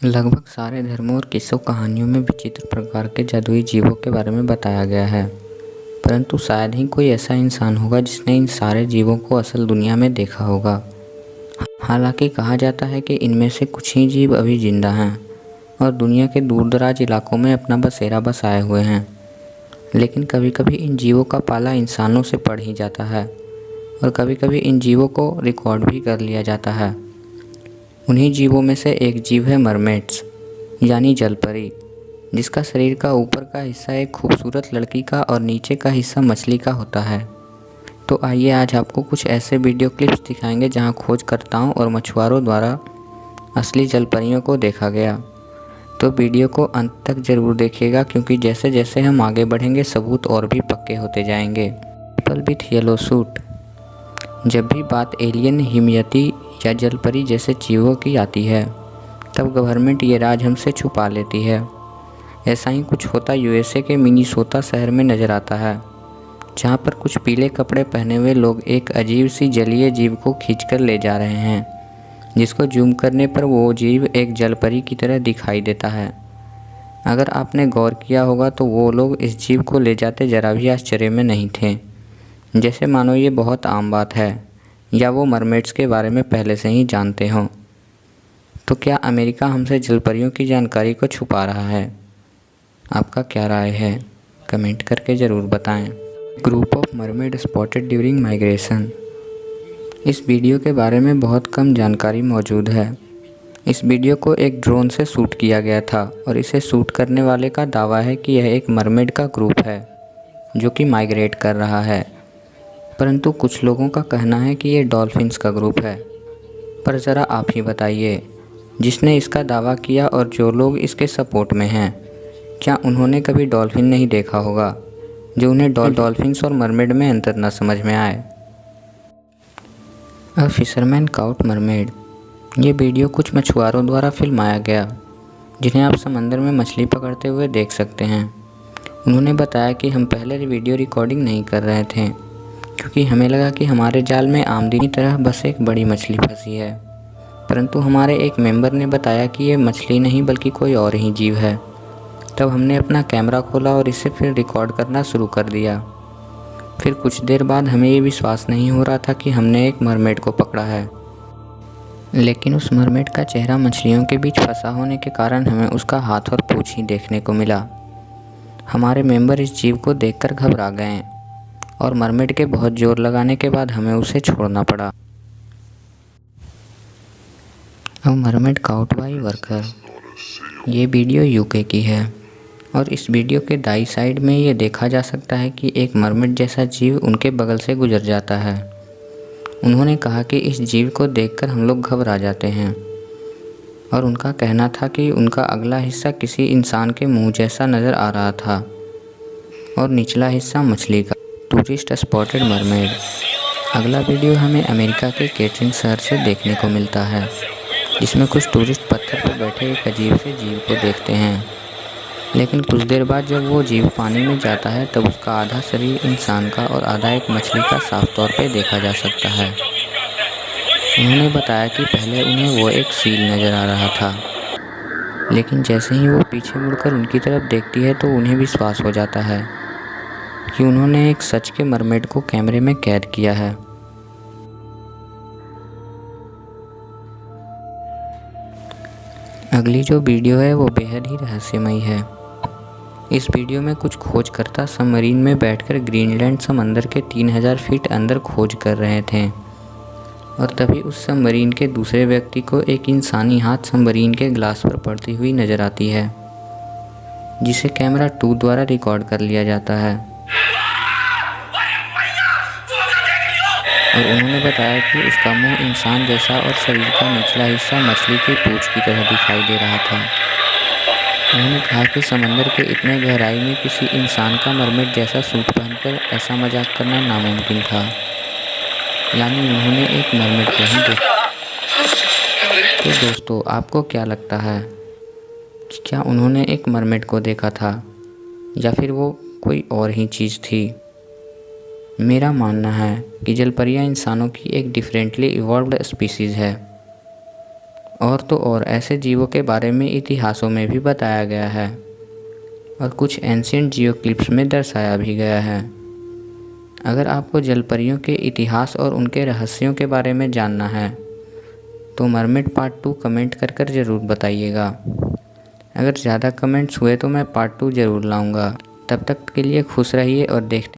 लगभग सारे धर्मों और किस्सों कहानियों में विचित्र प्रकार के जादुई जीवों के बारे में बताया गया है, परंतु शायद ही कोई ऐसा इंसान होगा जिसने इन सारे जीवों को असल दुनिया में देखा होगा। हालांकि कहा जाता है कि इनमें से कुछ ही जीव अभी जिंदा हैं और दुनिया के दूरदराज इलाकों में अपना बसेरा बसाए हुए हैं, लेकिन कभी कभी इन जीवों का पाला इंसानों से पड़ ही जाता है और कभी कभी इन जीवों को रिकॉर्ड भी कर लिया जाता है। उन्हीं जीवों में से एक जीव है मरमेड्स यानी जलपरी, जिसका शरीर का ऊपर का हिस्सा एक खूबसूरत लड़की का और नीचे का हिस्सा मछली का होता है। तो आइए आज आपको कुछ ऐसे वीडियो क्लिप्स दिखाएंगे जहां खोजकर्ताओं और मछुआरों द्वारा असली जलपरियों को देखा गया। तो वीडियो को अंत तक ज़रूर देखिएगा, क्योंकि जैसे जैसे हम आगे बढ़ेंगे सबूत और भी पक्के होते जाएंगे। People with yellow suit. जब भी बात एलियन, हिमयती या जलपरी जैसे जीवों की आती है तब गवर्नमेंट ये राज हमसे छुपा लेती है। ऐसा ही कुछ होता यूएसए के मिनीसोटा शहर में नज़र आता है, जहाँ पर कुछ पीले कपड़े पहने हुए लोग एक अजीब सी जलीय जीव को खींचकर ले जा रहे हैं, जिसको जूम करने पर वो जीव एक जलपरी की तरह दिखाई देता है। अगर आपने गौर किया होगा तो वो लोग इस जीव को ले जाते ज़रा भी आश्चर्य में नहीं थे, जैसे मानो ये बहुत आम बात है या वो मरमेड्स के बारे में पहले से ही जानते हों। तो क्या अमेरिका हमसे जलपरियों की जानकारी को छुपा रहा है? आपका क्या राय है? कमेंट करके ज़रूर बताएं। Group of mermaid spotted during migration. इस वीडियो के बारे में बहुत कम जानकारी मौजूद है। इस वीडियो को एक ड्रोन से शूट किया गया था और इसे शूट करने वाले का दावा है कि यह एक मरमेड का ग्रुप है जो कि माइग्रेट कर रहा है, परंतु कुछ लोगों का कहना है कि ये डॉल्फिन्स का ग्रुप है। पर ज़रा आप ही बताइए, जिसने इसका दावा किया और जो लोग इसके सपोर्ट में हैं, क्या उन्होंने कभी डॉल्फिन नहीं देखा होगा जो उन्हें डॉल्फिन्स और मरमेड में अंतर न समझ में आए? A fisherman cout mermaid. ये वीडियो कुछ मछुआरों द्वारा फिल्माया गया, जिन्हें आप समंदर में मछली पकड़ते हुए देख सकते हैं। उन्होंने बताया कि हम पहले वीडियो रिकॉर्डिंग नहीं कर रहे थे क्योंकि हमें लगा कि हमारे जाल में आमदनी तरह बस एक बड़ी मछली फंसी है, परंतु हमारे एक मेंबर ने बताया कि ये मछली नहीं बल्कि कोई और ही जीव है। तब हमने अपना कैमरा खोला और इसे फिर रिकॉर्ड करना शुरू कर दिया। फिर कुछ देर बाद हमें ये विश्वास नहीं हो रहा था कि हमने एक मरमेड को पकड़ा है, लेकिन उस मरमेड का चेहरा मछलियों के बीच फंसा होने के कारण हमें उसका हाथ और पूँछ ही देखने को मिला। हमारे मेंबर इस जीव को देखकर घबरा गए और मरमेड के बहुत जोर लगाने के बाद हमें उसे छोड़ना पड़ा। अब मरमेड काउट बाई वर्कर। ये वीडियो यूके की है और इस वीडियो के दाईं साइड में ये देखा जा सकता है कि एक मरमेड जैसा जीव उनके बगल से गुजर जाता है। उन्होंने कहा कि इस जीव को देखकर हम लोग घबरा जाते हैं और उनका कहना था कि उनका अगला हिस्सा किसी इंसान के मुंह जैसा नज़र आ रहा था और निचला हिस्सा मछली का। Tourist spotted mermaid. अगला वीडियो हमें अमेरिका के कैटरिंग शहर से देखने को मिलता है, जिसमें कुछ टूरिस्ट पत्थर पर बैठे एक अजीब से जीव को देखते हैं, लेकिन कुछ देर बाद जब वो जीव पानी में जाता है तब उसका आधा शरीर इंसान का और आधा एक मछली का साफ तौर पे देखा जा सकता है। उन्होंने बताया कि पहले उन्हें वो एक सील नज़र आ रहा था, लेकिन जैसे ही वो पीछे मुड़कर उनकी तरफ देखती है तो उन्हें विश्वास हो जाता है कि उन्होंने एक सच के मरमेड को कैमरे में कैद किया है। अगली जो वीडियो है वो बेहद ही रहस्यमयी है। इस वीडियो में कुछ खोजकर्ता सबमरीन में बैठकर ग्रीनलैंड समंदर के 3000 फीट अंदर खोज कर रहे थे और तभी उस सबमरीन के दूसरे व्यक्ति को एक इंसानी हाथ सबमरीन के ग्लास पर पड़ती हुई नज़र आती है, जिसे कैमरा 2 द्वारा रिकॉर्ड कर लिया जाता है। और उन्होंने बताया कि उसका मुंह इंसान जैसा और शरीर का निचला हिस्सा मछली की पूँछ की तरह दिखाई दे रहा था। उन्होंने कहा कि समंदर के इतने गहराई में किसी इंसान का मरमेड जैसा सूट पहनकर ऐसा मजाक करना नामुमकिन था, यानी उन्होंने एक मरमेड को ही देखा। तो दोस्तों, आपको क्या लगता है कि क्या उन्होंने एक मरमेड को देखा था या फिर वो कोई और ही चीज़ थी? मेरा मानना है कि जलपरियां इंसानों की एक डिफरेंटली इवॉल्व्ड स्पीसीज़ है और तो और ऐसे जीवों के बारे में इतिहासों में भी बताया गया है और कुछ एंशिएंट जियो क्लिप्स में दर्शाया भी गया है। अगर आपको जलपरियों के इतिहास और उनके रहस्यों के बारे में जानना है तो मरमेड पार्ट 2 कमेंट कर ज़रूर बताइएगा। अगर ज़्यादा कमेंट्स हुए तो मैं पार्ट 2 ज़रूर लाऊंगा। तब तक के लिए खुश रहिए और देखते